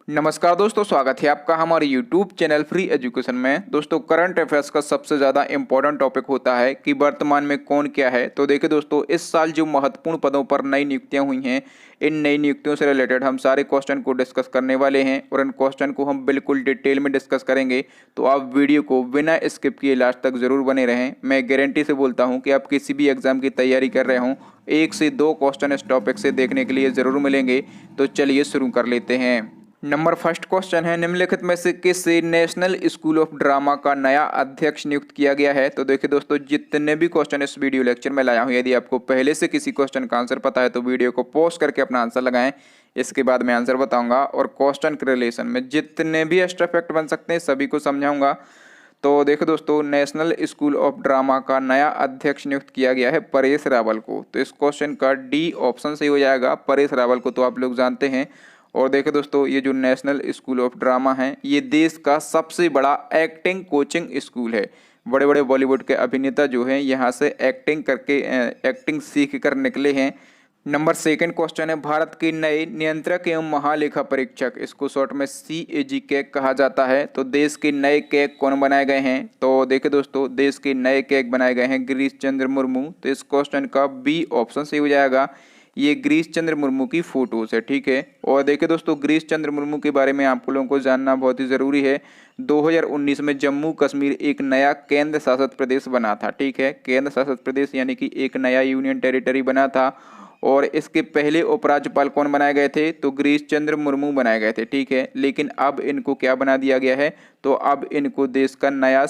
नमस्कार दोस्तों, स्वागत है आपका हमारे यूट्यूब चैनल फ्री एजुकेशन में। दोस्तों, करंट अफेयर्स का सबसे ज़्यादा इंपॉर्टेंट टॉपिक होता है कि वर्तमान में कौन क्या है। तो देखिए दोस्तों, इस साल जो महत्वपूर्ण पदों पर नई नियुक्तियां हुई हैं, इन नई नियुक्तियों से रिलेटेड हम सारे क्वेश्चन को डिस्कस करने वाले हैं और इन क्वेश्चन को हम बिल्कुल डिटेल में डिस्कस करेंगे। तो आप वीडियो को बिना स्किप किए लास्ट तक जरूर बने रहें। मैं गारंटी से बोलता हूँ कि आप किसी भी एग्जाम की तैयारी कर रहे हों, 1 से 2 क्वेश्चन इस टॉपिक से देखने के लिए ज़रूर मिलेंगे। तो चलिए शुरू कर लेते हैं। नंबर फर्स्ट क्वेश्चन है, निम्नलिखित में से किस नेशनल स्कूल ऑफ ड्रामा का नया अध्यक्ष नियुक्त किया गया है। तो देखिए दोस्तों, जितने भी क्वेश्चन इस वीडियो लेक्चर में लाया हूँ, यदि आपको पहले से किसी क्वेश्चन का आंसर पता है तो वीडियो को पॉज करके अपना आंसर लगाएं। इसके बाद मैं आंसर बताऊंगा और क्वेश्चन के रिलेशन में जितने भी एक्स्ट्रा फैक्ट बन सकते हैं सभी को समझाऊंगा। तो देखो दोस्तों, नेशनल स्कूल ऑफ ड्रामा का नया अध्यक्ष नियुक्त किया गया है परेश रावल को। तो इस क्वेश्चन का डी ऑप्शन सही हो जाएगा। परेश रावल को तो आप लोग जानते हैं। और देखो दोस्तों, ये जो नेशनल स्कूल ऑफ ड्रामा है, ये देश का सबसे बड़ा एक्टिंग कोचिंग स्कूल है। बड़े बड़े बॉलीवुड के अभिनेता जो हैं यहाँ से एक्टिंग करके एक्टिंग सीख कर निकले हैं। नंबर सेकंड क्वेश्चन है, भारत के नए नियंत्रक एवं महालेखा परीक्षक, इसको शॉर्ट में CAG कैग कहा जाता है। तो देश के नए कैग कौन बनाए गए हैं। तो देखिए दोस्तों, देश के नए कैग बनाए गए हैं गिरीश चंद्र मुर्मू। तो इस क्वेश्चन का बी ऑप्शन सही हो जाएगा। ये गिरीश चंद्र मुर्मू की फोटोज है, ठीक है। और देखिए दोस्तों, गिरीश चंद्र मुर्मू के बारे में आप लोगों को जानना बहुत ही ज़रूरी है। 2019 में जम्मू कश्मीर एक नया केंद्र शासित प्रदेश बना था, ठीक है। केंद्र शासित प्रदेश यानी कि एक नया यूनियन टेरिटरी बना था। और इसके पहले उपराज्यपाल कौन बनाए गए थे। तो गिरीश चंद्र मुर्मू बनाए गए थे, ठीक है। लेकिन अब इनको क्या बना दिया गया है, तो अब इनको देश का नया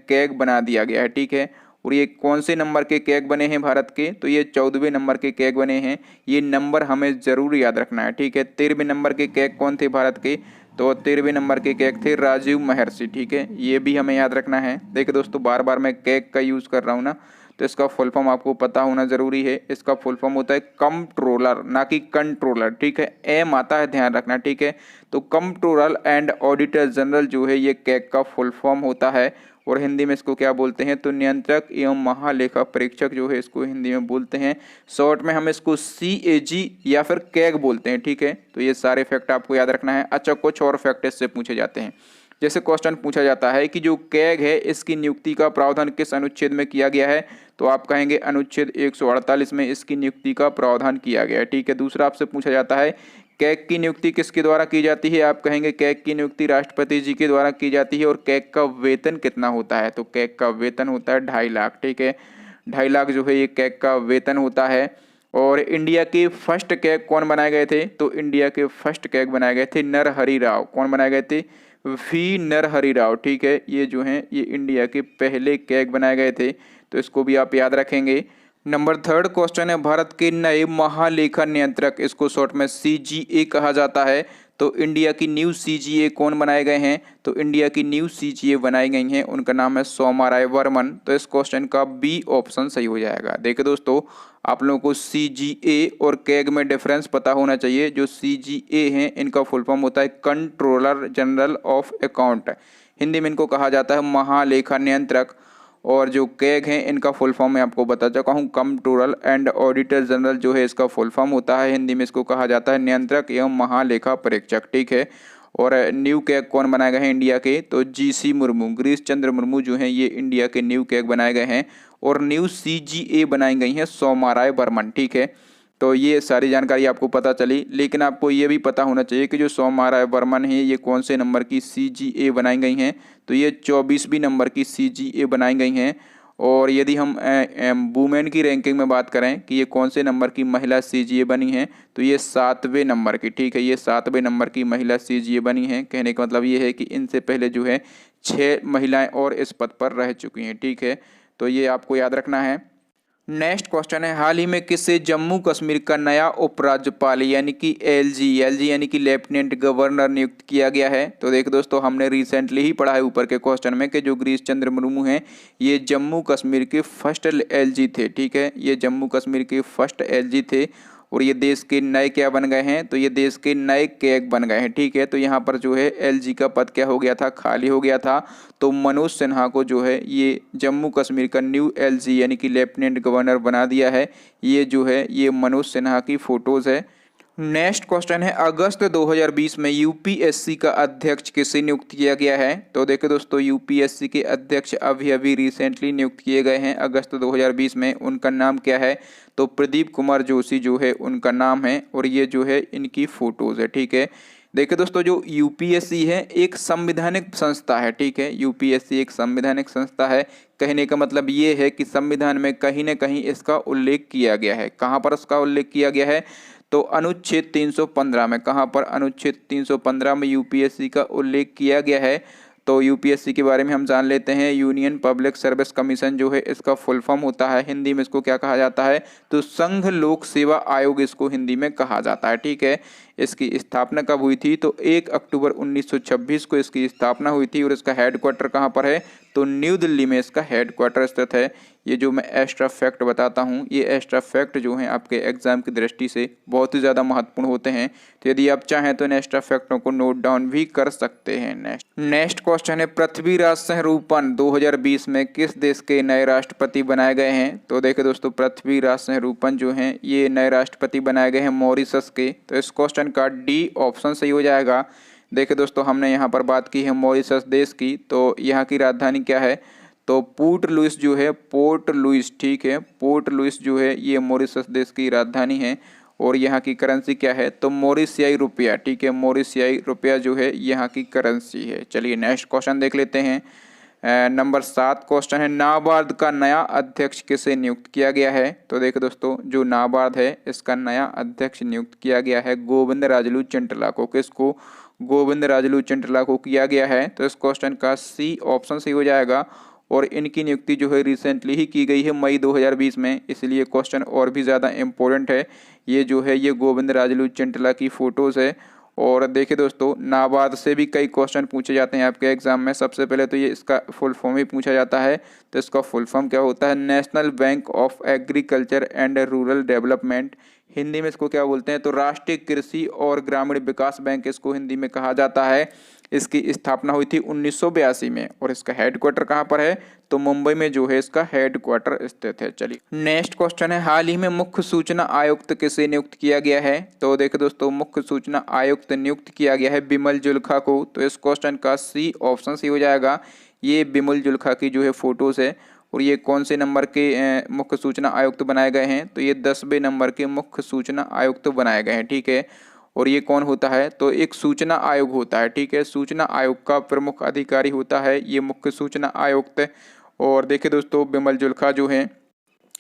कैग बना दिया गया है, ठीक है। और ये कौन से नंबर के कैग बने हैं भारत के, तो ये 14वें नंबर के कैग बने हैं। ये नंबर हमें जरूर याद रखना है, ठीक है। 13वें नंबर के कैग कौन थे भारत के, तो 13वें नंबर के कैग थे राजीव महर्षि, ठीक है। ये भी हमें याद रखना है। देखिए दोस्तों, बार बार मैं कैग का यूज़ कर रहा हूँ ना, तो इसका फुल फॉर्म आपको पता होना जरूरी है। इसका फुल फॉर्म होता है कंट्रोलर, ना कि कंट्रोलर, ठीक है। एम आता है, ध्यान रखना, ठीक है। तो कंट्रोलर एंड ऑडिटर जनरल जो है, ये कैग का फुल फॉर्म होता है। और हिंदी में इसको क्या बोलते हैं, तो नियंत्रक एवं महालेखा परीक्षक जो है, इसको हिंदी में बोलते हैं। शॉर्ट में हम इसको CAG या फिर कैग बोलते हैं, ठीक है। तो ये सारे फैक्ट आपको याद रखना है। अच्छा, कुछ और फैक्ट इससे पूछे जाते हैं। जैसे क्वेश्चन पूछा जाता है कि जो कैग है, इसकी नियुक्ति का प्रावधान किस अनुच्छेद में किया गया है। तो आप कहेंगे अनुच्छेद 148 में इसकी नियुक्ति का प्रावधान किया गया है, ठीक है। दूसरा आपसे पूछा जाता है कैग की नियुक्ति किसके द्वारा की जाती है। आप कहेंगे कैग की नियुक्ति राष्ट्रपति जी के द्वारा की जाती है। और कैग का वेतन कितना होता है, तो कैग का वेतन होता है 2.5 लाख, ठीक है। 2.5 लाख जो है, ये कैग का वेतन होता है। और इंडिया के फर्स्ट कैग कौन बनाए गए थे, तो इंडिया के फर्स्ट कैग बनाए गए थे नरहरि राव। कौन बनाए गए थे, V नरहरि राव, ठीक है। ये जो हैं, ये इंडिया के पहले कैग बनाए गए थे। तो इसको भी आप याद रखेंगे। नंबर थर्ड क्वेश्चन है, भारत के नए महालेखा नियंत्रक, इसको शॉर्ट में CGA कहा जाता है। तो इंडिया की न्यू CGA कौन बनाए गए हैं, तो इंडिया की न्यू CGA बनाई गई हैं, उनका नाम है सौमा राय वर्मन। तो इस क्वेश्चन का बी ऑप्शन सही हो जाएगा। देखिए दोस्तों, आप लोगों को CGA और कैग में डिफरेंस पता होना चाहिए। जो CGA हैं, इनका फुल फॉर्म होता है controller general of account, Hindi में इनको कहा जाता है महालेखा नियंत्रक। और जो कैग हैं, इनका फुल फॉर्म मैं आपको बता चुका हूँ, कंट्रोलर एंड ऑडिटर जनरल जो है, इसका फुल फॉर्म होता है, हिंदी में इसको कहा जाता है नियंत्रक एवं महालेखा परीक्षक, ठीक है। और न्यू कैग कौन बनाए गए हैं इंडिया के, तो GC मुर्मू, गिरीश चंद्र मुर्मू जो हैं, ये इंडिया के न्यू कैग बनाए गए हैं। और न्यू CGA बनाई गई हैं सौमा राय बर्मन, ठीक है। तो ये सारी जानकारी आपको पता चली। लेकिन आपको ये भी पता होना चाहिए कि जो सौमा राय बर्मन है, ये कौन से नंबर की CGA बनाई गई हैं, तो ये 24वीं नंबर की CGA बनाई गई हैं। और यदि हम वुमेन की रैंकिंग में बात करें कि ये कौन से नंबर की महिला CGA बनी हैं, तो ये 7वें नंबर की, ठीक है। ये 7वें नंबर की महिला CGA बनी हैं। कहने का मतलब ये है कि इनसे पहले जो है 6 महिलाएं और इस पद पर रह चुकी हैं, ठीक है। तो ये आपको याद रखना है। नेक्स्ट क्वेश्चन है, हाल ही में किसे जम्मू कश्मीर का नया उपराज्यपाल यानी कि LG यानी कि लेफ्टिनेंट गवर्नर नियुक्त किया गया है। तो देख दोस्तों, हमने रिसेंटली ही पढ़ा है ऊपर के क्वेश्चन में कि जो गिरीश चंद्र मुर्मू हैं, ये जम्मू कश्मीर के फर्स्ट LG थे, ठीक है। ये जम्मू कश्मीर के फर्स्ट LG थे। और ये देश के नए क्या बन गए हैं, तो ये देश के नए कैग बन गए हैं, ठीक है। तो यहाँ पर जो है LG का पद क्या हो गया था, खाली हो गया था। तो मनोज सिन्हा को जो है, ये जम्मू कश्मीर का न्यू LG यानी कि लेफ्टिनेंट गवर्नर बना दिया है। ये जो है, ये मनोज सिन्हा की फ़ोटोज़ है। नेक्स्ट क्वेश्चन है, अगस्त 2020 में यूपीएससी का अध्यक्ष किसे नियुक्त किया गया है? तो देखो दोस्तों, यूपीएससी के अध्यक्ष अभी अभी रिसेंटली नियुक्त किए गए हैं अगस्त 2020 में। उनका नाम क्या है? तो प्रदीप कुमार जोशी जो है उनका नाम है, और ये जो है इनकी फोटोज है। ठीक है, देखिए दोस्तों, जो यूपीएससी है एक संवैधानिक संस्था है। ठीक है, यूपीएससी एक संवैधानिक संस्था है। कहने का मतलब ये है कि संविधान में कहीं ना कहीं इसका उल्लेख किया गया है। कहाँ पर इसका उल्लेख किया गया है? तो अनुच्छेद 315 में। कहाँ पर? अनुच्छेद 315 में यूपीएससी का उल्लेख किया गया है। तो यूपीएससी के बारे में हम जान लेते हैं। यूनियन पब्लिक सर्विस कमीशन जो है इसका फुल फॉर्म होता है। हिंदी में इसको क्या कहा जाता है? तो संघ लोक सेवा आयोग इसको हिंदी में कहा जाता है। ठीक है, इसकी स्थापना कब हुई थी? तो 1 अक्टूबर 1926 को इसकी स्थापना हुई थी। और इसका हेडक्वार्टर कहाँ पर है? तो न्यू दिल्ली में इसका हेडक्वार्टर स्थित है। ये जो मैं एक्स्ट्रा फैक्ट बताता हूँ, ये एक्स्ट्रा फैक्ट जो हैं आपके एग्जाम की दृष्टि से बहुत ही ज़्यादा महत्वपूर्ण होते हैं। तो यदि आप चाहें तो इन एक्स्ट्रा फैक्टों को नोट डाउन भी कर सकते हैं। नेक्स्ट क्वेश्चन है, पृथ्वीराज सहरूपन 2020 में किस देश के नए राष्ट्रपति बनाए गए हैं? तो देखिए दोस्तों, पृथ्वीराज सहरूपन जो हैं ये नए राष्ट्रपति बनाए गए हैं मॉरिशस के। तो इस क्वेश्चन का डी ऑप्शन सही हो जाएगा। देखिए दोस्तों, हमने यहाँ पर बात की है मॉरिशस देश की। तो यहाँ की राजधानी क्या है? तो पोर्ट लुइस जो है, पोर्ट लुइस। ठीक है, पोर्ट लुइस जो है ये मॉरिशस देश की राजधानी है। और यहाँ की करेंसी क्या है? तो मॉरिशियाई रुपया। ठीक है, मॉरिशियाई रुपया जो है यहाँ की करेंसी है। चलिए नेक्स्ट क्वेश्चन देख लेते हैं। नंबर 7 क्वेश्चन है, नाबार्ड का नया अध्यक्ष किसे नियुक्त किया गया है? तो देखो दोस्तों, जो नाबार्ड है इसका नया अध्यक्ष नियुक्त किया गया है गोविंद राजलू चिंटला को। किसको? गोविंद राजलू चिंटला को किया गया है। तो इस क्वेश्चन का सी ऑप्शन सही हो जाएगा। और इनकी नियुक्ति जो है रिसेंटली ही की गई है मई 2020 में, इसलिए क्वेश्चन और भी ज़्यादा इम्पोर्टेंट है। ये जो है ये गोविंद राजलू चिंटला की फ़ोटोज़ है। और देखिए दोस्तों, नाबार्ड से भी कई क्वेश्चन पूछे जाते हैं आपके एग्जाम में। सबसे पहले तो ये इसका फुल फॉर्म ही पूछा जाता है। तो इसका फुल फॉर्म क्या होता है? National bank of agriculture and rural development. Hindi में इसको क्या बोलते हैं? तो राष्ट्रीय कृषि और ग्रामीण विकास बैंक इसको हिंदी में कहा जाता है। इसकी स्थापना हुई थी 1982 में। और इसका हेडक्वार्टर कहाँ पर है? तो मुंबई में जो है इसका हेडक्वार्टर स्थित है। चलिए नेक्स्ट क्वेश्चन है, हाल ही में मुख्य सूचना आयुक्त किसे नियुक्त किया गया है? तो देखो दोस्तों, मुख्य सूचना आयुक्त नियुक्त किया गया है बिमल जुल्का को। तो इस क्वेश्चन का सी ऑप्शन सी हो जाएगा। ये बिमल जुल्का की जो है फोटोज है। और ये कौन से नंबर के मुख्य सूचना आयुक्त बनाए गए हैं? तो ये 10वें नंबर के मुख्य सूचना आयुक्त बनाए गए हैं। ठीक है, और ये कौन होता है? तो एक सूचना आयोग होता है। ठीक है, सूचना आयोग का प्रमुख अधिकारी होता है ये मुख्य सूचना आयुक्त। और देखिए दोस्तों, बिमल जुल्का जो हैं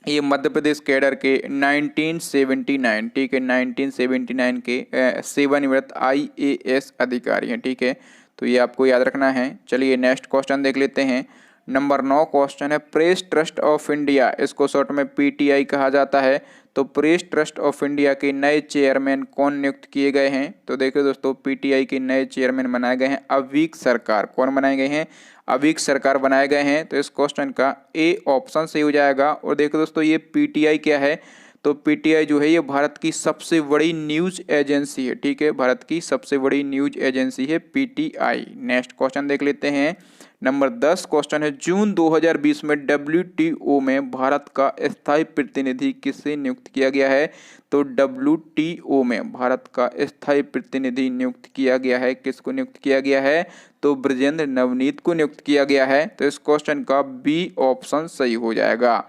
ये मध्य प्रदेश कैडर के 1979, ठीक है, 1979 के सेवानिवृत्त IAS अधिकारी हैं। ठीक है, तो ये आपको याद रखना है। चलिए नेक्स्ट क्वेश्चन देख लेते हैं। नंबर 9 क्वेश्चन है, प्रेस ट्रस्ट ऑफ इंडिया, इसको शॉर्ट में PTI कहा जाता है। तो प्रेस ट्रस्ट ऑफ इंडिया के नए चेयरमैन कौन नियुक्त किए गए हैं? तो देखिए दोस्तों, PTI के नए चेयरमैन बनाए गए हैं अवीक सरकार। कौन बनाए गए हैं? अवीक सरकार बनाए गए हैं। तो इस क्वेश्चन का ए ऑप्शन सही हो जाएगा। और देखो दोस्तों, ये PTI क्या है? तो PTI जो है ये भारत की सबसे बड़ी न्यूज़ एजेंसी है। ठीक है, भारत की सबसे बड़ी न्यूज़ एजेंसी है PTI। नेक्स्ट क्वेश्चन देख लेते हैं। नंबर 10 क्वेश्चन है, जून 2020 में WTO में भारत का स्थायी प्रतिनिधि किसे नियुक्त किया गया है? तो WTO में भारत का स्थायी प्रतिनिधि नियुक्त किया गया है। किसको नियुक्त किया गया है? तो ब्रजेंद्र नवनीत को नियुक्त किया गया है। तो इस क्वेश्चन का बी ऑप्शन सही हो जाएगा।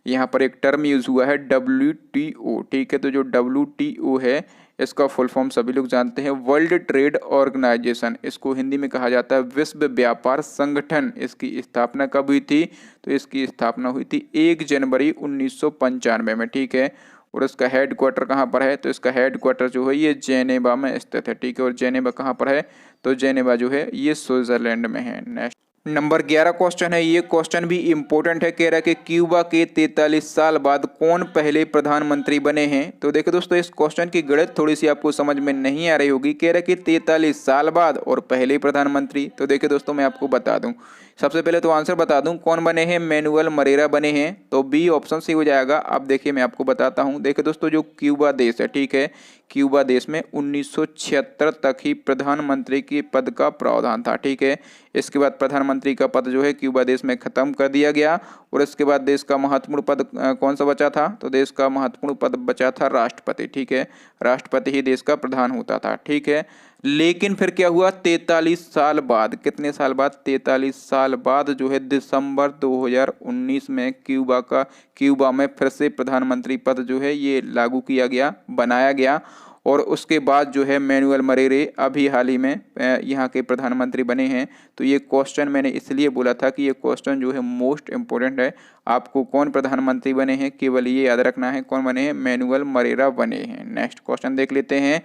यहाँ पर एक टर्म यूज हुआ है WTO। ठीक है, तो जो WTO है इसका फुल फॉर्म सभी लोग जानते हैं, वर्ल्ड ट्रेड ऑर्गेनाइजेशन। इसको हिंदी में कहा जाता है विश्व व्यापार संगठन। इसकी स्थापना कब हुई थी? तो इसकी स्थापना हुई थी 1 जनवरी 1995 में। ठीक है, और इसका हेडक्वार्टर कहाँ पर है? तो इसका हेडक्वार्टर जो है ये जेनेवा में स्थित है। ठीक है, और जेनेवा कहाँ पर है? तो जेनेवा जो है ये स्विट्जरलैंड में है। नेक्स्ट नंबर 11 क्वेश्चन है, ये क्वेश्चन भी इंपॉर्टेंट है। कह रहा है कि क्यूबा के 43 साल बाद कौन पहले प्रधानमंत्री बने हैं? तो देखो दोस्तों, इस क्वेश्चन की गणित थोड़ी सी आपको समझ में नहीं आ रही होगी। कह रहा है कि 43 साल बाद और पहले प्रधानमंत्री। तो देखिए दोस्तों, मैं आपको बता दूं सबसे पहले तो आंसर बता दूं, कौन बने हैं, मैनुअल मरेरा बने हैं, तो बी ऑप्शन सही हो जाएगा। अब देखिए मैं आपको बताता हूं, देखिए दोस्तों जो क्यूबा देश है, ठीक है, क्यूबा देश में 1976 तक ही प्रधानमंत्री के पद का प्रावधान था, ठीक है। इसके बाद प्रधानमंत्री का पद जो है क्यूबा देश में खत्म कर दिया गया और इसके बाद देश का महत्वपूर्ण पद कौन सा बचा था, तो देश का महत्वपूर्ण पद बचा था राष्ट्रपति, ठीक है। राष्ट्रपति ही देश का प्रधान होता था, ठीक है। लेकिन फिर क्या हुआ, 43 साल बाद, कितने साल बाद, 43 साल बाद जो है दिसंबर 2019 में क्यूबा में फिर से प्रधानमंत्री पद जो है ये लागू किया गया, बनाया गया और उसके बाद जो है मैनुअल मरेरे अभी हाल ही में यहाँ के प्रधानमंत्री बने हैं। तो ये क्वेश्चन मैंने इसलिए बोला था कि ये क्वेश्चन जो है मोस्ट इम्पोर्टेंट है। आपको कौन प्रधानमंत्री बने हैं केवल ये याद रखना है, कौन बने हैं, मैनुअल मरेरा बने हैं। नेक्स्ट क्वेश्चन देख लेते हैं।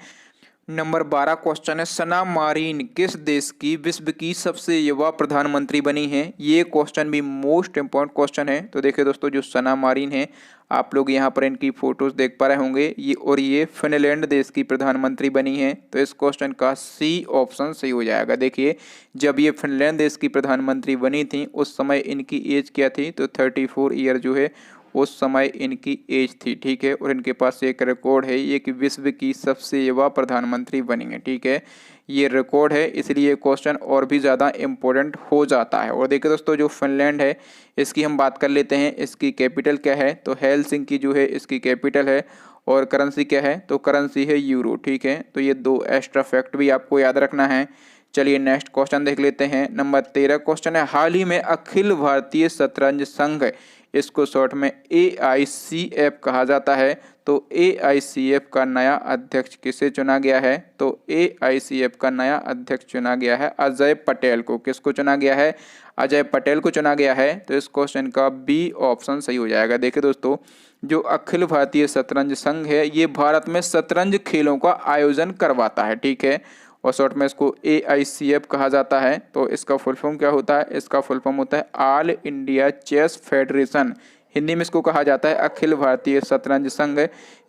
नंबर 12 क्वेश्चन है, सना मारिन किस देश की विश्व की सबसे युवा प्रधानमंत्री बनी है। ये क्वेश्चन भी मोस्ट इम्पोर्टेंट क्वेश्चन है। तो देखिए दोस्तों जो सना मारिन है, आप लोग यहाँ पर इनकी फोटोज देख पा रहे होंगे, ये फिनलैंड देश की प्रधानमंत्री बनी है। तो इस क्वेश्चन का सी ऑप्शन सही हो जाएगा। देखिए जब ये फिनलैंड देश की प्रधानमंत्री बनी थी उस समय इनकी एज क्या थी, तो 34 ईयर जो है उस समय इनकी एज थी, ठीक है। और इनके पास एक रिकॉर्ड है ये कि विश्व की सबसे युवा प्रधानमंत्री बनी है, ठीक है। ये रिकॉर्ड है, इसलिए क्वेश्चन और भी ज़्यादा इम्पोर्टेंट हो जाता है। और देखिए दोस्तों जो फिनलैंड है इसकी हम बात कर लेते हैं, इसकी कैपिटल क्या है, तो हेलसिंकी जो है इसकी कैपिटल है। और करेंसी क्या है, तो करेंसी है यूरो, ठीक है। तो ये दो एक्स्ट्रा फैक्ट भी आपको याद रखना है। चलिए नेक्स्ट क्वेश्चन देख लेते हैं। नंबर 13 क्वेश्चन है, हाल ही में अखिल भारतीय शतरंज संघ, इसको शॉर्ट में AICF कहा जाता है, तो AICF का नया अध्यक्ष किसे चुना गया है, तो AICF का नया अध्यक्ष चुना गया है अजय पटेल को। किसको चुना गया है, अजय पटेल को चुना गया है। तो इस क्वेश्चन का बी ऑप्शन सही हो जाएगा। देखिए दोस्तों जो अखिल भारतीय शतरंज संघ है ये भारत में शतरंज खेलों का आयोजन करवाता है, ठीक है। और शॉर्ट में इसको AICF कहा जाता है। तो इसका फुल फॉर्म क्या होता है, इसका फुल फॉर्म होता है all India chess federation. Hindi में इसको कहा जाता है अखिल भारतीय शतरंज संघ।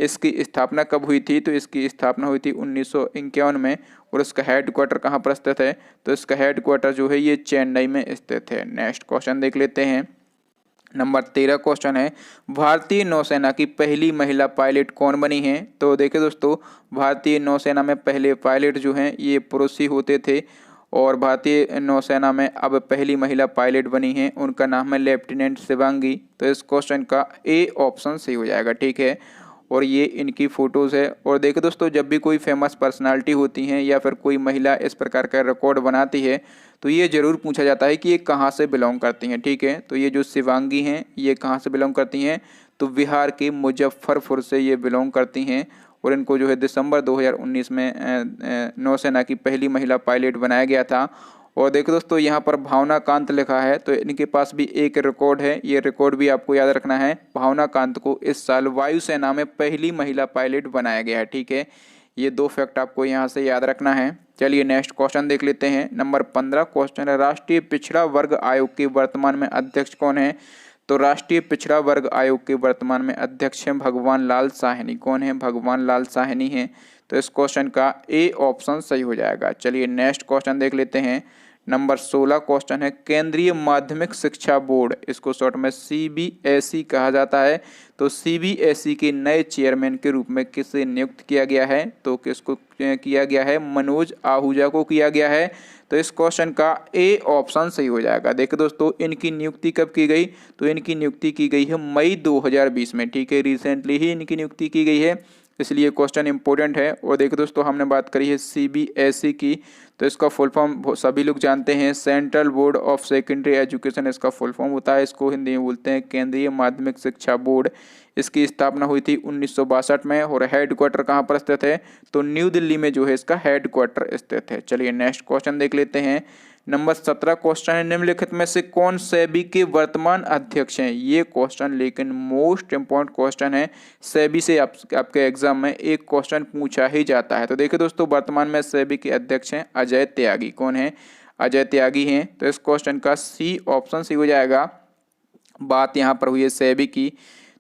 इसकी स्थापना कब हुई थी, तो इसकी स्थापना हुई थी 1951 में। और इसका हेड क्वार्टर कहाँ पर स्थित है, तो इसका हेड क्वार्टर जो है ये चेन्नई में स्थित है। नेक्स्ट क्वेश्चन देख लेते हैं। नंबर 13 क्वेश्चन है, भारतीय नौसेना की पहली महिला पायलट कौन बनी है। तो देखिए दोस्तों भारतीय नौसेना में पहले पायलट जो हैं ये पुरुष ही होते थे और भारतीय नौसेना में अब पहली महिला पायलट बनी हैं, उनका नाम है लेफ्टिनेंट शिवांगी। तो इस क्वेश्चन का ए ऑप्शन सही हो जाएगा, ठीक है। और ये इनकी फ़ोटोज़ है। और देखो दोस्तों जब भी कोई फेमस पर्सनालिटी होती हैं या फिर कोई महिला इस प्रकार का रिकॉर्ड बनाती है तो ये ज़रूर पूछा जाता है कि ये कहाँ से बिलोंग करती हैं, ठीक है। तो ये जो शिवांगी हैं ये कहाँ से बिलोंग करती हैं, तो बिहार के मुजफ्फरपुर से ये बिलोंग करती हैं। और इनको जो है दिसंबर 2019 में नौसेना की पहली महिला पायलट बनाया गया था। और देखो दोस्तों यहाँ पर भावना कांत लिखा है, तो इनके पास भी एक रिकॉर्ड है, ये रिकॉर्ड भी आपको याद रखना है। भावना कांत को इस साल वायुसेना में पहली महिला पायलट बनाया गया है, ठीक है। ये दो फैक्ट आपको यहाँ से याद रखना है। चलिए नेक्स्ट क्वेश्चन देख लेते हैं। नंबर 15 क्वेश्चन है, राष्ट्रीय पिछड़ा वर्ग आयोग के वर्तमान में अध्यक्ष कौन है। तो राष्ट्रीय पिछड़ा वर्ग आयोग के वर्तमान में अध्यक्ष हैं भगवान लाल साहनी। कौन है, भगवान लाल साहनी हैं। तो इस क्वेश्चन का ए ऑप्शन सही हो जाएगा। चलिए नेक्स्ट क्वेश्चन देख लेते हैं। नंबर 16 क्वेश्चन है, केंद्रीय माध्यमिक शिक्षा बोर्ड, इसको शॉर्ट में CBSE कहा जाता है। तो CBSE के नए चेयरमैन के रूप में किसे नियुक्त किया गया है, तो किसको किया गया है, मनोज आहूजा को किया गया है। तो इस क्वेश्चन का ए ऑप्शन सही हो जाएगा। देखो दोस्तों इनकी नियुक्ति कब की गई, तो इनकी नियुक्ति की गई है मई 2020 में, ठीक है। रिसेंटली ही इनकी नियुक्ति की गई है, इसलिए क्वेश्चन इंपॉर्टेंट है। और देखो दोस्तों हमने बात करी है CBSE की, तो इसका फुल फॉर्म सभी लोग जानते हैं, central board of secondary education इसका फुल फॉर्म होता है। इसको हिंदी में बोलते हैं केंद्रीय माध्यमिक शिक्षा बोर्ड। इसकी स्थापना हुई थी 1962 में। और हेड क्वार्टर कहाँ पर स्थित है, तो न्यू दिल्ली में जो है इसका हेड क्वार्टर स्थित है। चलिए नेक्स्ट क्वेश्चन देख लेते हैं। नंबर 17 क्वेश्चन है, निम्नलिखित में से कौन सेबी के वर्तमान अध्यक्ष हैं। ये क्वेश्चन लेकिन मोस्ट इंपॉर्टेंट क्वेश्चन है, सेबी से आपके एग्जाम में एक क्वेश्चन पूछा ही जाता है। तो देखिए दोस्तों वर्तमान में सेबी के अध्यक्ष हैं अजय त्यागी। कौन है, अजय त्यागी हैं। तो इस क्वेश्चन का सी ऑप्शन सी हो जाएगा। बात यहाँ पर हुई है सेबी की,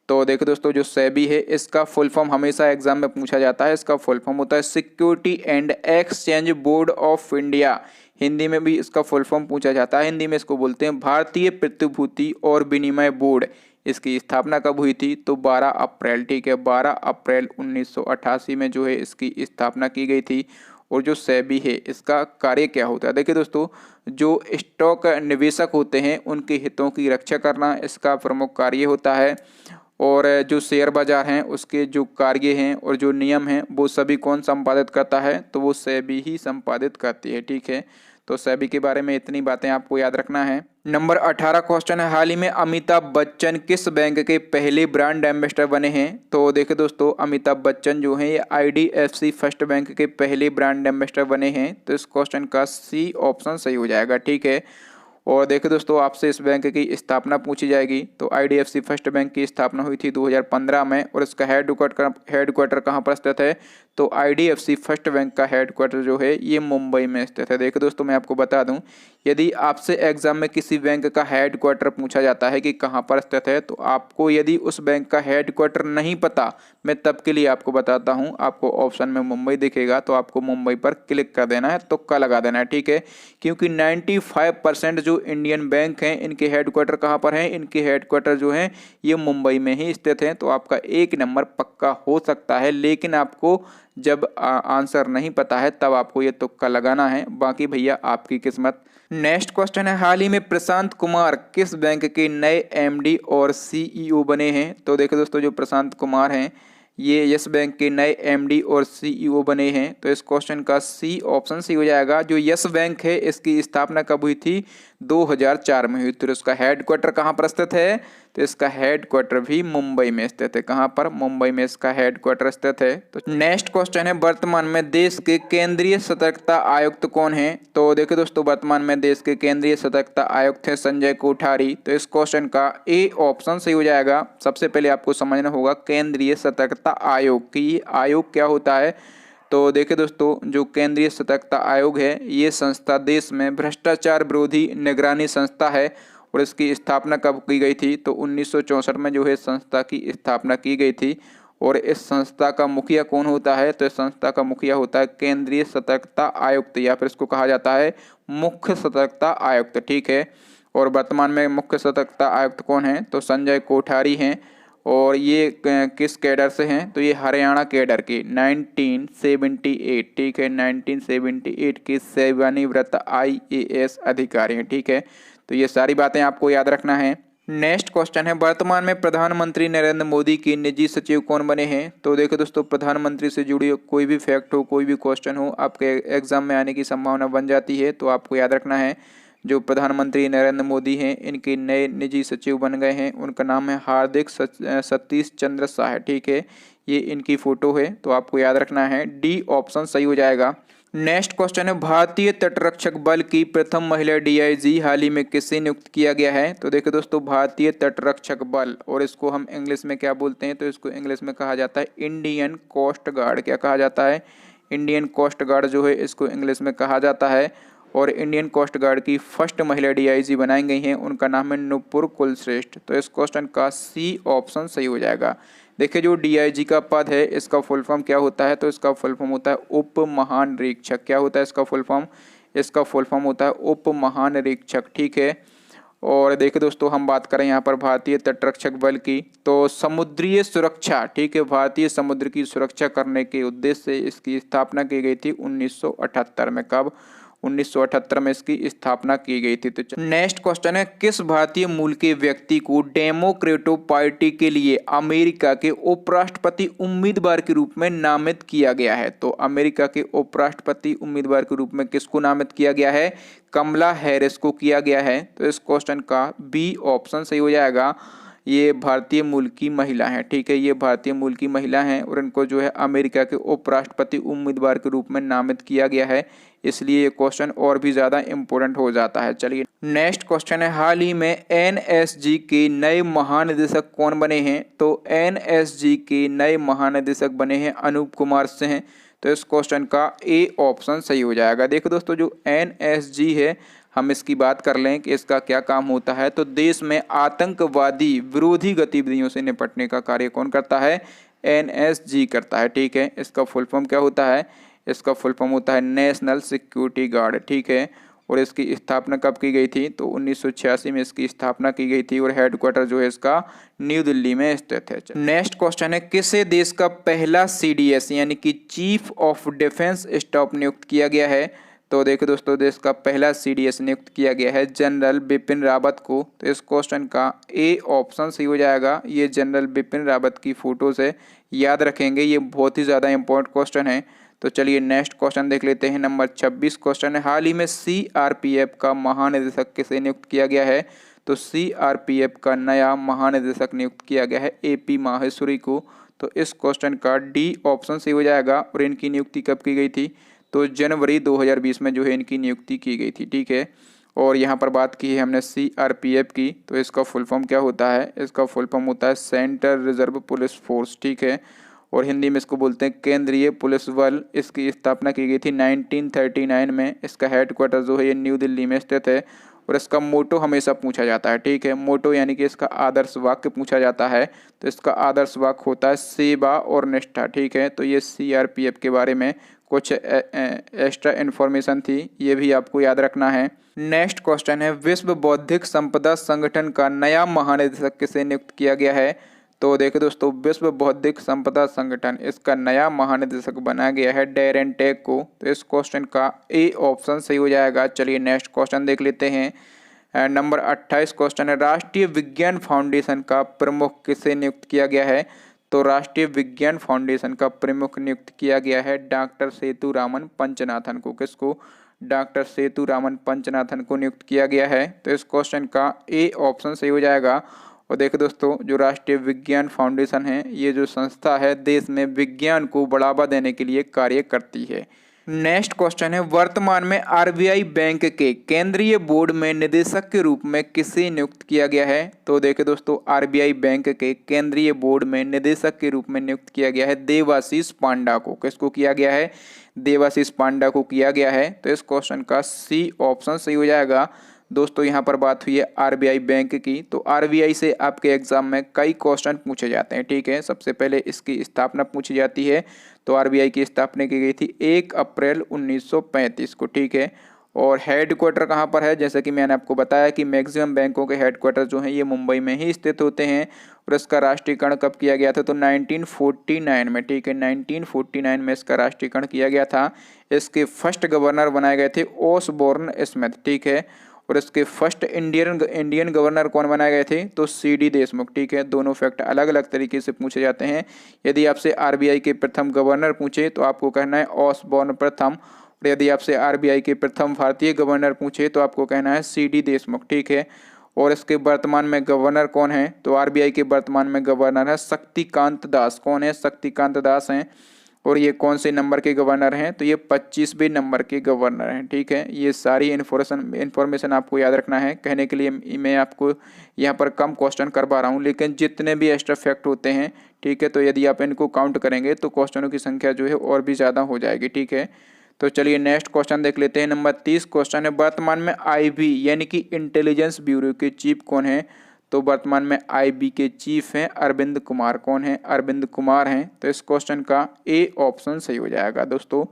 तो देखो दोस्तों जो सेबी है इसका फुल फॉर्म हमेशा एग्जाम में पूछा जाता है। इसका फुल फॉर्म होता है security and exchange board of India. Hindi में भी इसका फुल फॉर्म पूछा जाता है। हिंदी में इसको बोलते हैं भारतीय प्रतिभूति और विनिमय बोर्ड। इसकी स्थापना कब हुई थी? तो 12 अप्रैल, ठीक है, 12 अप्रैल 1988 में जो है इसकी स्थापना की गई थी। और जो सेबी है इसका कार्य क्या होता है? देखिए दोस्तों, जो स्टॉक निवेशक होते हैं उनके हितों की रक्षा करना इसका प्रमुख कार्य होता है। और जो शेयर बाजार हैं उसके जो कार्य हैं और जो नियम हैं वो सभी कौन संपादित करता है? तो वो सेबी ही संपादित करती है, ठीक है। तो सेबी के बारे में इतनी बातें आपको याद रखना है। नंबर 18 क्वेश्चन है, हाल ही में अमिताभ बच्चन किस बैंक के पहले ब्रांड एम्बेसडर बने हैं? तो देखिए दोस्तों, अमिताभ बच्चन जो हैं ये IDFC फर्स्ट बैंक के पहले ब्रांड एम्बेसडर बने हैं। तो इस क्वेश्चन का सी ऑप्शन सही हो जाएगा, ठीक है। और देखिए दोस्तों, आपसे इस बैंक की स्थापना पूछी जाएगी। तो IDFC फर्स्ट बैंक की स्थापना हुई थी 2015 में और इसका हेडक्वार्टर कहाँ पर स्थित है? तो IDFC फर्स्ट बैंक का हेडक्वार्टर जो है ये मुंबई में स्थित है। देखिए दोस्तों, मैं आपको बता दूं, यदि आपसे एग्जाम में किसी बैंक का हेडक्वार्टर पूछा जाता है कि कहाँ पर स्थित है, तो आपको यदि उस बैंक का हेडक्वार्टर नहीं पता, मैं तब के लिए आपको बताता हूँ, आपको ऑप्शन में मुंबई दिखेगा तो आपको मुंबई पर क्लिक कर देना है, तुक्का लगा देना है, ठीक है। क्योंकि 95% जो इंडियन बैंक हैं इनके हेडक्वार्टर कहाँ पर हैं? इनके हेडक्वार्टर जो हैं ये मुंबई में ही स्थित हैं। तो आपका 1 नंबर पक्का हो सकता है, लेकिन आपको जब आंसर नहीं पता है तब आपको ये तुक्का लगाना है, बाकी भैया आपकी किस्मत। नेक्स्ट क्वेश्चन है, हाल ही में प्रशांत कुमार किस बैंक के नए MD और CEO बने हैं? तो देखो दोस्तों, जो प्रशांत कुमार हैं ये यस बैंक के नए MD और CEO बने हैं। तो इस क्वेश्चन का सी ऑप्शन सी हो जाएगा। जो यस बैंक है इसकी स्थापना कब हुई थी? 2004 में हुई। तो इसका हेडक्वार्टर कहाँ पर स्थित है? तो इसका हेडक्वार्टर भी मुंबई में स्थित है। कहाँ पर? मुंबई में इसका हेडक्वार्टर स्थित है। तो नेक्स्ट क्वेश्चन है, वर्तमान में देश के केंद्रीय सतर्कता आयुक्त कौन है? तो देखिए दोस्तों, वर्तमान में देश के केंद्रीय सतर्कता आयुक्त है संजय कोठारी। तो इस क्वेश्चन का ए ऑप्शन सही हो जाएगा। सबसे पहले आपको समझना होगा केंद्रीय सतर्कता आयोग की आयोग क्या होता है। तो देखिए दोस्तों, जो केंद्रीय सतर्कता आयोग है ये संस्था देश में भ्रष्टाचार विरोधी निगरानी संस्था है। और इसकी स्थापना कब की गई थी? तो 1964 में जो है संस्था की स्थापना की गई थी। और इस संस्था का मुखिया कौन होता है? तो इस संस्था का मुखिया होता है केंद्रीय सतर्कता आयुक्त, या फिर इसको कहा जाता है मुख्य सतर्कता आयुक्त, ठीक है। और वर्तमान में मुख्य सतर्कता आयुक्त कौन है? तो संजय कोठारी हैं। और ये किस कैडर से हैं? तो ये हरियाणा कैडर के 1978, ठीक है, 1978 के सेवानिवृत्त IAS अधिकारी हैं, ठीक है। तो ये सारी बातें आपको याद रखना है। नेक्स्ट क्वेश्चन है, वर्तमान में प्रधानमंत्री नरेंद्र मोदी के निजी सचिव कौन बने हैं? तो देखो दोस्तों, प्रधानमंत्री से जुड़ी कोई भी फैक्ट हो, कोई भी क्वेश्चन हो, आपके एग्जाम में आने की संभावना बन जाती है। तो आपको याद रखना है, जो प्रधानमंत्री नरेंद्र मोदी हैं इनके नए निजी सचिव बन गए हैं। उनका नाम है हार्दिक सतीश चंद्र शाह, ठीक है। ये इनकी फोटो है, तो आपको याद रखना है, डी ऑप्शन सही हो जाएगा। नेक्स्ट क्वेश्चन है, भारतीय तटरक्षक बल की प्रथम महिला DIG हाल ही में किसे नियुक्त किया गया है? तो देखो दोस्तों, भारतीय तटरक्षक बल, और इसको हम इंग्लिश में क्या बोलते हैं? तो इसको इंग्लिश में कहा जाता है इंडियन कोस्ट गार्ड। क्या कहा जाता है? इंडियन कोस्ट गार्ड जो है इसको इंग्लिश में कहा जाता है। और इंडियन कोस्ट गार्ड की फर्स्ट महिला DIG बनाई गई हैं, उनका नाम है नुपुर कुलश्रेष्ठ। तो इस क्वेश्चन का सी ऑप्शन सही हो जाएगा। देखिए, जो DIG का पद है इसका फुल फॉर्म क्या होता है? तो इसका फुल फॉर्म होता है उप महानिरीक्षक। क्या होता है इसका फुल फॉर्म? इसका फुल फॉर्म होता है उप महानिरीक्षक, ठीक है। और देखिए दोस्तों, हम बात करें यहाँ पर भारतीय तटरक्षक बल की, तो समुद्रीय सुरक्षा, ठीक है, भारतीय समुद्र की सुरक्षा करने के उद्देश्य से इसकी स्थापना की गई थी 1978 में। कब? 1978 में इसकी स्थापना की गई थी। तो नेक्स्ट क्वेश्चन है, किस भारतीय मूल के व्यक्ति को डेमोक्रेटो पार्टी के लिए अमेरिका के उपराष्ट्रपति उम्मीदवार के रूप में नामित किया गया है? तो अमेरिका के उपराष्ट्रपति उम्मीदवार के रूप में किसको नामित किया गया है? कमला हैरिस को किया गया है। तो इस क्वेश्चन का बी ऑप्शन सही हो जाएगा। ये भारतीय मूल की महिला हैं, ठीक है, ये भारतीय मूल की महिला हैं और इनको जो है अमेरिका के उपराष्ट्रपति उम्मीदवार के रूप में नामित किया गया है, इसलिए ये क्वेश्चन और भी ज़्यादा इम्पोर्टेंट हो जाता है। चलिए नेक्स्ट क्वेश्चन है, हाल ही में NSG के नए महानिदेशक कौन बने हैं? तो NSG के नए महानिदेशक बने हैं अनूप कुमार सिंह। तो इस क्वेश्चन का ए ऑप्शन सही हो जाएगा। देखो दोस्तों, जो NSG है, हम इसकी बात कर लें कि इसका क्या काम होता है। तो देश में आतंकवादी विरोधी गतिविधियों से निपटने का कार्य कौन करता है? NSG करता है, ठीक है। इसका फुल फॉर्म क्या होता है? इसका फुल फॉर्म होता है नेशनल सिक्योरिटी गार्ड, ठीक है। और इसकी स्थापना कब की गई थी, तो 1986 में इसकी स्थापना की गई थी और हेडक्वार्टर जो है इसका न्यू दिल्ली में स्थित है। नेक्स्ट क्वेश्चन है, किसे देश का पहला CDS यानी कि चीफ ऑफ डिफेंस स्टाफ नियुक्त किया गया है, तो देखो दोस्तों देश का पहला CDS नियुक्त किया गया है जनरल बिपिन रावत को। तो इस क्वेश्चन का ए ऑप्शन सही हो जाएगा। ये जनरल बिपिन रावत की फोटो से याद रखेंगे, ये बहुत ही ज़्यादा इंपॉर्टेंट क्वेश्चन है। तो चलिए नेक्स्ट क्वेश्चन देख लेते हैं। नंबर 26 क्वेश्चन है, हाल ही में CRPF का महानिदेशक किसे नियुक्त किया गया है, तो CRPF का नया महानिदेशक नियुक्त किया गया है AP माहेश्वरी को। तो इस क्वेश्चन का डी ऑप्शन सही हो जाएगा। और इनकी नियुक्ति कब की गई थी, तो जनवरी 2020 में जो है इनकी नियुक्ति की गई थी, ठीक है। और यहाँ पर बात की है हमने CRPF की, तो इसका फुल फॉर्म क्या होता है, इसका फुल फॉर्म होता है सेंट्रल रिजर्व पुलिस फोर्स, ठीक है। और हिंदी में इसको बोलते हैं केंद्रीय पुलिस बल। इसकी स्थापना की गई थी 1939 में। इसका हेडक्वार्टर जो है ये न्यू दिल्ली में स्थित है। और इसका मोटो हमेशा पूछा जाता है, ठीक है। मोटो यानी कि इसका आदर्श वाक्य पूछा जाता है, तो इसका आदर्श वाक्य होता है सेवा और निष्ठा, ठीक है। तो ये CRPF के बारे में कुछ एक्स्ट्रा इन्फॉर्मेशन थी, ये भी आपको याद रखना है। नेक्स्ट क्वेश्चन है, विश्व बौद्धिक संपदा संगठन का नया महानिदेशक किसे नियुक्त किया गया है, तो देखो दोस्तों विश्व बौद्धिक संपदा संगठन, इसका नया महानिदेशक बनाया गया है डैरेन टेक को। तो इस क्वेश्चन का ए ऑप्शन सही हो जाएगा। चलिए नेक्स्ट क्वेश्चन देख लेते हैं। नंबर 28 क्वेश्चन है, राष्ट्रीय विज्ञान फाउंडेशन का प्रमुख किसे नियुक्त किया गया है, तो राष्ट्रीय विज्ञान फाउंडेशन का प्रमुख नियुक्त किया गया है डॉक्टर सेतुरामन पंचनाथन को। किसको, डॉक्टर सेतुरामन पंचनाथन को नियुक्त किया गया है। तो इस क्वेश्चन का ए ऑप्शन सही हो जाएगा। और देखो दोस्तों जो राष्ट्रीय विज्ञान फाउंडेशन है, ये जो संस्था है देश में विज्ञान को बढ़ावा देने के लिए कार्य करती है। नेक्स्ट क्वेश्चन है, वर्तमान में RBI बैंक के केंद्रीय बोर्ड में निदेशक के रूप में किसे नियुक्त किया गया है, तो देखिए दोस्तों RBI बैंक के केंद्रीय बोर्ड में निदेशक के रूप में नियुक्त किया गया है देवाशीष पांडा को। किसको किया गया है, देवाशीष पांडा को किया गया है। तो इस क्वेश्चन का सी ऑप्शन सही हो जाएगा। दोस्तों यहाँ पर बात हुई है RBI बैंक की, तो RBI से आपके एग्जाम में कई क्वेश्चन पूछे जाते हैं, ठीक है। सबसे पहले इसकी स्थापना पूछी जाती है, तो RBI की स्थापना की गई थी 1 अप्रैल 1935 को, ठीक है। और हेडक्वार्टर कहाँ पर है, जैसे कि मैंने आपको बताया कि मैक्सिमम बैंकों के हेडक्वार्टर जो हैं ये मुंबई में ही स्थित होते हैं। और इसका राष्ट्रीयकरण कब किया गया था, तो 1949 में, ठीक है। 1949 में इसका राष्ट्रीयकरण किया गया था। इसके फर्स्ट गवर्नर बनाए गए थे ओसबोर्न स्मिथ, ठीक है। और इसके फर्स्ट इंडियन गवर्नर कौन बनाए गए थे, तो CD देशमुख, ठीक है। दोनों फैक्ट अलग अलग तरीके से पूछे जाते हैं। यदि आपसे RBI के प्रथम गवर्नर पूछे तो आपको कहना है ओसबोर्न प्रथम, और यदि आपसे RBI के प्रथम भारतीय गवर्नर पूछे तो आपको कहना है CD देशमुख, ठीक है। और इसके वर्तमान में गवर्नर कौन है, तो RBI के वर्तमान में गवर्नर है शक्तिकांत दास। कौन है, शक्तिकांत दास हैं। और ये कौन से नंबर के गवर्नर हैं, तो ये 25वें नंबर के गवर्नर हैं, ठीक है। ये सारी इन्फॉर्मेशन आपको याद रखना है। कहने के लिए मैं आपको यहाँ पर कम क्वेश्चन कर पा रहा हूँ, लेकिन जितने भी एक्स्ट्रा फैक्ट होते हैं, ठीक है, तो यदि आप इनको काउंट करेंगे तो क्वेश्चनों की संख्या जो है और भी ज़्यादा हो जाएगी, ठीक है। तो चलिए नेक्स्ट क्वेश्चन देख लेते हैं। नंबर 30 क्वेश्चन है, वर्तमान में IB यानी कि इंटेलिजेंस ब्यूरो के चीफ कौन है, तो वर्तमान में IB के चीफ हैं अरविंद कुमार। कौन है, अरविंद कुमार हैं। तो इस क्वेश्चन का ए ऑप्शन सही हो जाएगा। दोस्तों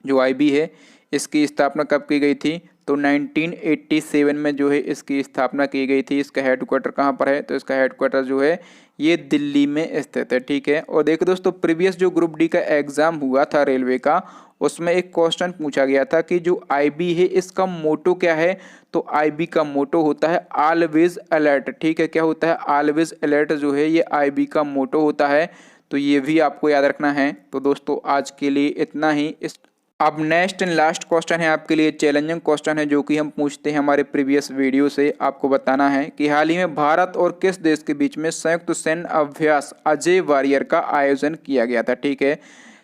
जो IB है इसकी स्थापना कब की गई थी, तो 1987 में जो है इसकी स्थापना की गई थी। इसका हेडक्वार्टर कहाँ पर है, तो इसका हेडक्वार्टर जो है ये दिल्ली में स्थित है, ठीक है। और देखो दोस्तों प्रीवियस जो ग्रुप डी का एग्जाम हुआ था रेलवे का, उसमें एक क्वेश्चन पूछा गया था कि जो IB है इसका मोटो क्या है, तो IB का मोटो होता है ऑलवेज अलर्ट, ठीक है। क्या होता है, ऑलवेज अलर्ट जो है ये IB का मोटो होता है। तो ये भी आपको याद रखना है। तो दोस्तों आज के लिए इतना ही। अब नेक्स्ट एंड लास्ट क्वेश्चन है आपके लिए, चैलेंजिंग क्वेश्चन है जो कि हम पूछते हैं हमारे प्रीवियस वीडियो से। आपको बताना है कि हाल ही में भारत और किस देश के बीच में संयुक्त सैन्य अभ्यास अजय वॉरियर का आयोजन किया गया था, ठीक है।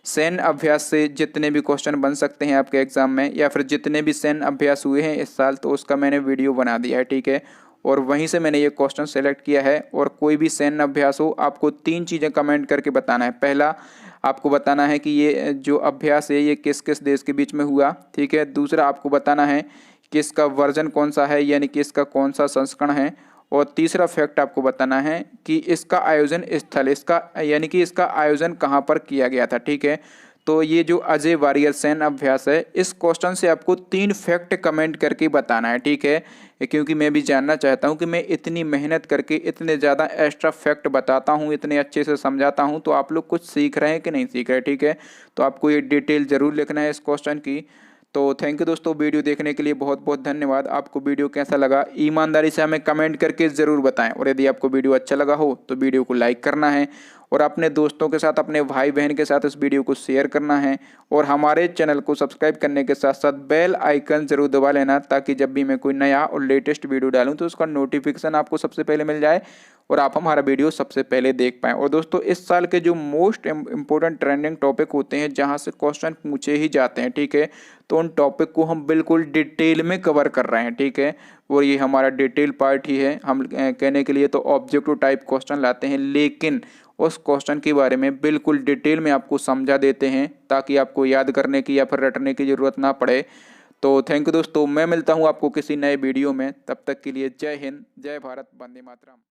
सैन्य अभ्यास से जितने भी क्वेश्चन बन सकते हैं आपके एग्जाम में, या फिर जितने भी सैन्य अभ्यास हुए हैं इस साल, तो उसका मैंने वीडियो बना दिया है, ठीक है। और वहीं से मैंने ये क्वेश्चन सेलेक्ट किया है। और कोई भी सैन्य अभ्यास हो, आपको 3 चीज़ें कमेंट करके बताना है। पहला, आपको बताना है कि ये जो अभ्यास है ये किस किस देश के बीच में हुआ, ठीक है। दूसरा, आपको बताना है कि इसका वर्जन कौन सा है, यानी कि इसका कौन सा संस्करण है। और तीसरा फैक्ट आपको बताना है कि इसका आयोजन स्थल, इसका यानी कि इसका आयोजन कहाँ पर किया गया था, ठीक है। तो ये जो अजय वारियर सेन अभ्यास है, इस क्वेश्चन से आपको 3 फैक्ट कमेंट करके बताना है, ठीक है। क्योंकि मैं भी जानना चाहता हूँ कि मैं इतनी मेहनत करके इतने ज़्यादा एक्स्ट्रा फैक्ट बताता हूँ, इतने अच्छे से समझाता हूँ, तो आप लोग कुछ सीख रहे हैं कि नहीं सीख रहे, ठीक है। तो आपको ये डिटेल ज़रूर लिखना है इस क्वेश्चन की। तो थैंक यू दोस्तों, वीडियो देखने के लिए बहुत बहुत धन्यवाद। आपको वीडियो कैसा लगा ईमानदारी से हमें कमेंट करके ज़रूर बताएं, और यदि आपको वीडियो अच्छा लगा हो तो वीडियो को लाइक करना है, और अपने दोस्तों के साथ, अपने भाई बहन के साथ इस वीडियो को शेयर करना है, और हमारे चैनल को सब्सक्राइब करने के साथ साथ बेल आइकन ज़रूर दबा लेना, ताकि जब भी मैं कोई नया और लेटेस्ट वीडियो डालूं तो उसका नोटिफिकेशन आपको सबसे पहले मिल जाए और आप हमारा वीडियो सबसे पहले देख पाएँ। और दोस्तों, इस साल के जो मोस्ट इम्पोर्टेंट ट्रेंडिंग टॉपिक होते हैं, जहाँ से क्वेश्चन पूछे ही जाते हैं, ठीक है, तो उन टॉपिक को हम बिल्कुल डिटेल में कवर कर रहे हैं, ठीक है। और ये हमारा डिटेल पार्ट ही है। हम कहने के लिए तो ऑब्जेक्टिव टाइप क्वेश्चन लाते हैं, लेकिन उस क्वेश्चन के बारे में बिल्कुल डिटेल में आपको समझा देते हैं, ताकि आपको याद करने की या फिर रटने की ज़रूरत ना पड़े। तो थैंक यू दोस्तों, मैं मिलता हूँ आपको किसी नए वीडियो में। तब तक के लिए जय हिंद, जय भारत, वंदे मातरम।